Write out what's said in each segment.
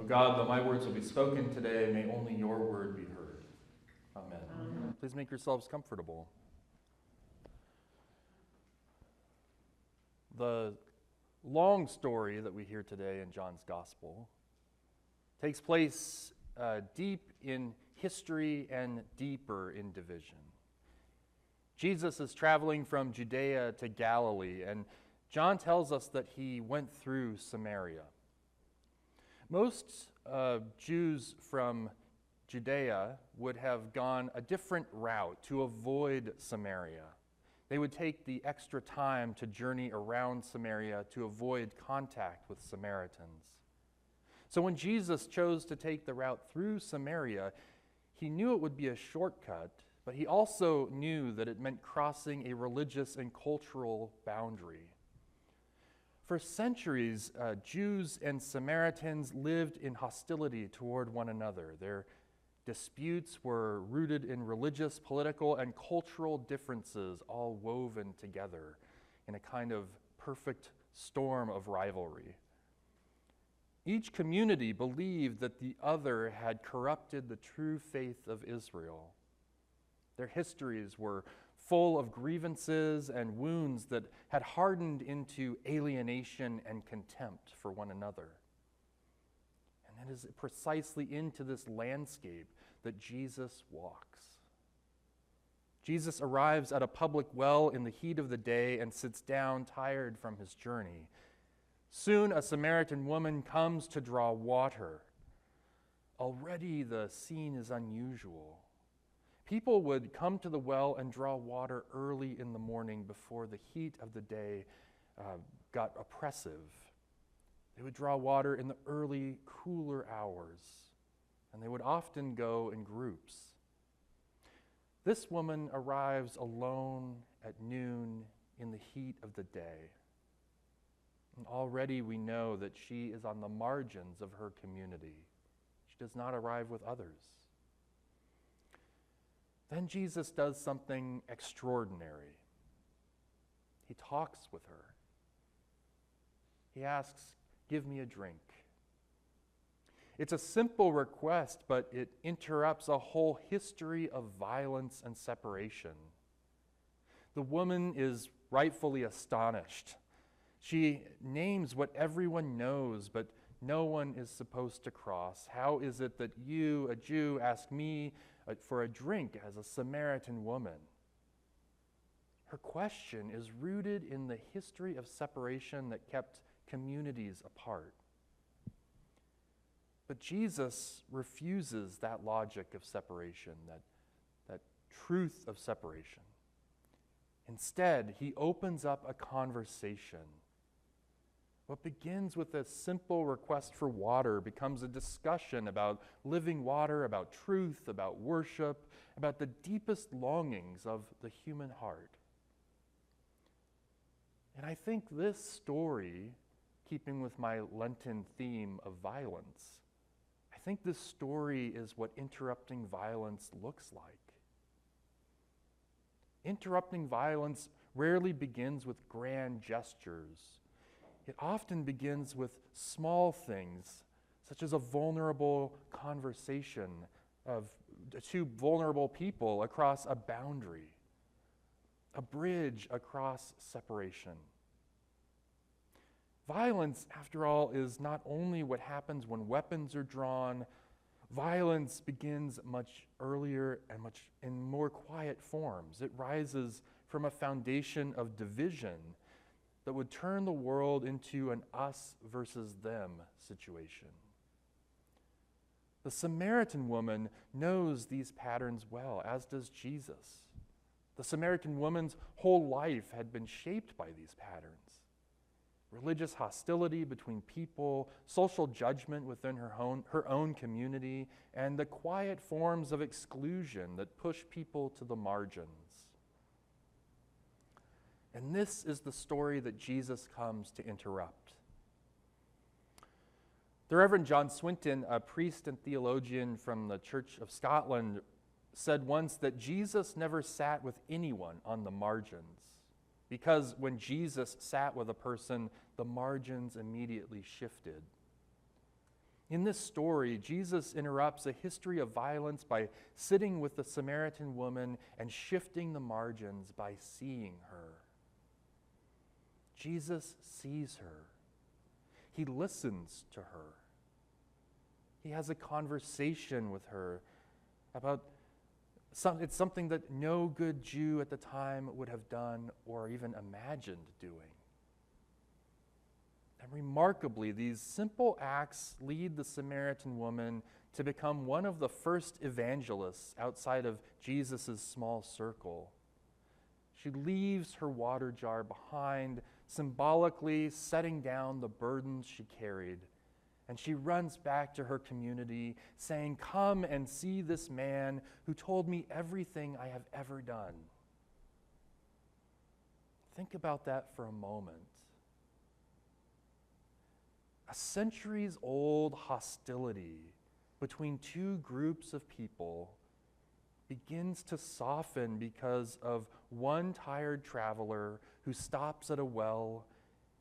O God, though my words will be spoken today, may only your word be heard. Amen. Amen. Please make yourselves comfortable. The long story that we hear today in John's Gospel takes place deep in history and deeper in division. Jesus is traveling from Judea to Galilee, and John tells us that he went through Samaria. Most Jews from Judea would have gone a different route to avoid Samaria. They would take the extra time to journey around Samaria to avoid contact with Samaritans. So when Jesus chose to take the route through Samaria, he knew it would be a shortcut, but he also knew that it meant crossing a religious and cultural boundary. For centuries, Jews and Samaritans lived in hostility toward one another. Their disputes were rooted in religious, political, and cultural differences, all woven together in a kind of perfect storm of rivalry. Each community believed that the other had corrupted the true faith of Israel. Their histories were full of grievances and wounds that had hardened into alienation and contempt for one another. And it is precisely into this landscape that Jesus walks. Jesus arrives at a public well in the heat of the day and sits down tired from his journey. Soon a Samaritan woman comes to draw water. Already the scene is unusual. People would come to the well and draw water early in the morning before the heat of the day got oppressive. They would draw water in the early, cooler hours, and they would often go in groups. This woman arrives alone at noon in the heat of the day. And already we know that she is on the margins of her community. She does not arrive with others. Then Jesus does something extraordinary. He talks with her. He asks, "Give me a drink." It's a simple request, but it interrupts a whole history of violence and separation. The woman is rightfully astonished. She names what everyone knows, but no one is supposed to cross. How is it that you, a Jew, ask me for a drink as a Samaritan woman? Her question is rooted in the history of separation that kept communities apart. But Jesus refuses that logic of separation, that truth of separation. Instead, he opens up a conversation. What begins with a simple request for water becomes a discussion about living water, about truth, about worship, about the deepest longings of the human heart. And I think this story, keeping with my Lenten theme of violence, I think this story is what interrupting violence looks like. Interrupting violence rarely begins with grand gestures. It often begins with small things, such as a vulnerable conversation of two vulnerable people across a boundary, a bridge across separation. Violence, after all, is not only what happens when weapons are drawn. Violence begins much earlier and much in more quiet forms. It rises from a foundation of division that would turn the world into an us versus them situation. The Samaritan woman knows these patterns well, as does Jesus. The Samaritan woman's whole life had been shaped by these patterns. Religious hostility between people, social judgment within her own community, and the quiet forms of exclusion that push people to the margins. And this is the story that Jesus comes to interrupt. The Reverend John Swinton, a priest and theologian from the Church of Scotland, said once that Jesus never sat with anyone on the margins, because when Jesus sat with a person, the margins immediately shifted. In this story, Jesus interrupts a history of violence by sitting with the Samaritan woman and shifting the margins by seeing her. Jesus sees her. He listens to her. He has a conversation with her about it's something that no good Jew at the time would have done or even imagined doing. And remarkably, these simple acts lead the Samaritan woman to become one of the first evangelists outside of Jesus' small circle. She leaves her water jar behind, symbolically setting down the burdens she carried. And she runs back to her community, saying, "Come and see this man who told me everything I have ever done." Think about that for a moment. A centuries-old hostility between two groups of people begins to soften because of one tired traveler who stops at a well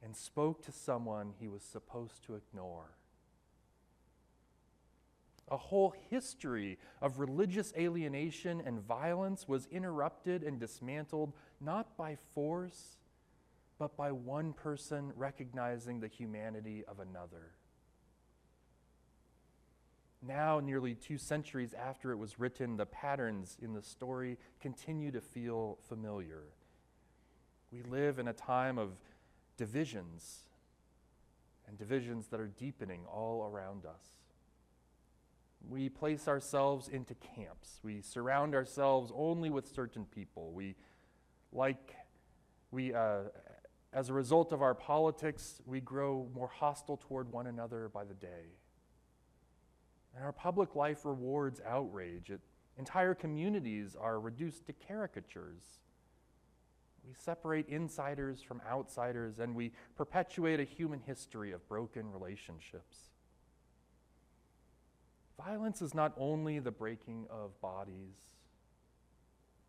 and spoke to someone he was supposed to ignore. A whole history of religious alienation and violence was interrupted and dismantled not by force, but by one person recognizing the humanity of another. Now, nearly 2 centuries after it was written, the patterns in the story continue to feel familiar. We live in a time of divisions, and divisions that are deepening all around us. We place ourselves into camps. We surround ourselves only with certain people. As a result of our politics, we grow more hostile toward one another by the day. And our public life rewards outrage. Entire communities are reduced to caricatures. We separate insiders from outsiders, and we perpetuate a human history of broken relationships. Violence is not only the breaking of bodies,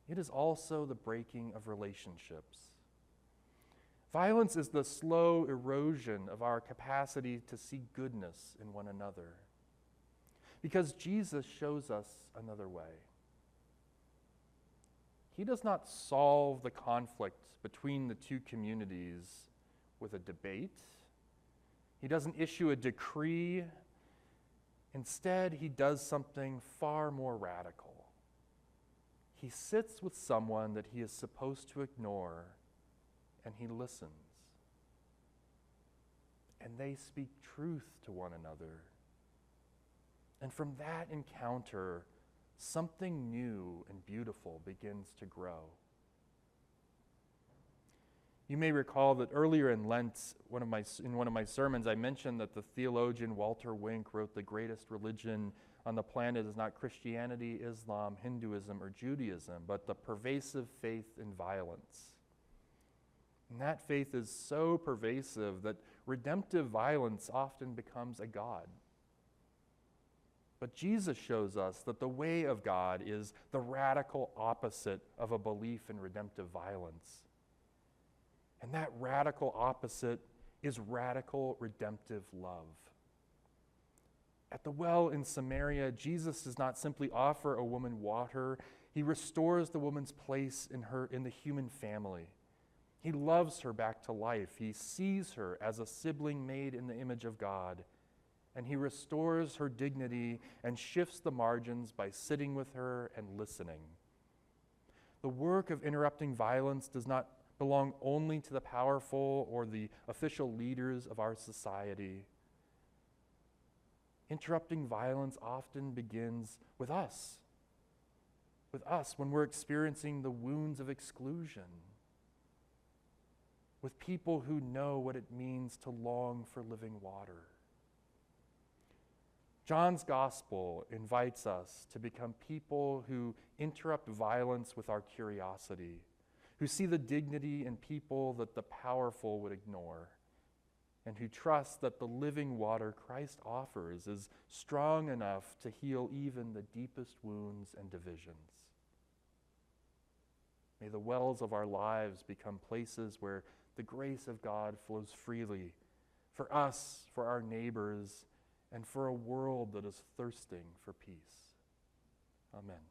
it is also the breaking of relationships. Violence is the slow erosion of our capacity to see goodness in one another. Because Jesus shows us another way. He does not solve the conflict between the two communities with a debate. He doesn't issue a decree. Instead, he does something far more radical. He sits with someone that he is supposed to ignore, and he listens. And they speak truth to one another. And from that encounter, something new and beautiful begins to grow. You may recall that earlier in Lent, in one of my sermons, I mentioned that the theologian Walter Wink wrote the greatest religion on the planet is not Christianity, Islam, Hinduism, or Judaism, but the pervasive faith in violence. And that faith is so pervasive that redemptive violence often becomes a god. But Jesus shows us that the way of God is the radical opposite of a belief in redemptive violence. And that radical opposite is radical redemptive love. At the well in Samaria, Jesus does not simply offer a woman water, he restores the woman's place in the human family. He loves her back to life. He sees her as a sibling made in the image of God. And he restores her dignity and shifts the margins by sitting with her and listening. The work of interrupting violence does not belong only to the powerful or the official leaders of our society. Interrupting violence often begins with us when we're experiencing the wounds of exclusion, with people who know what it means to long for living water. John's gospel invites us to become people who interrupt violence with our curiosity, who see the dignity in people that the powerful would ignore, and who trust that the living water Christ offers is strong enough to heal even the deepest wounds and divisions. May the wells of our lives become places where the grace of God flows freely for us, for our neighbors, and for a world that is thirsting for peace. Amen.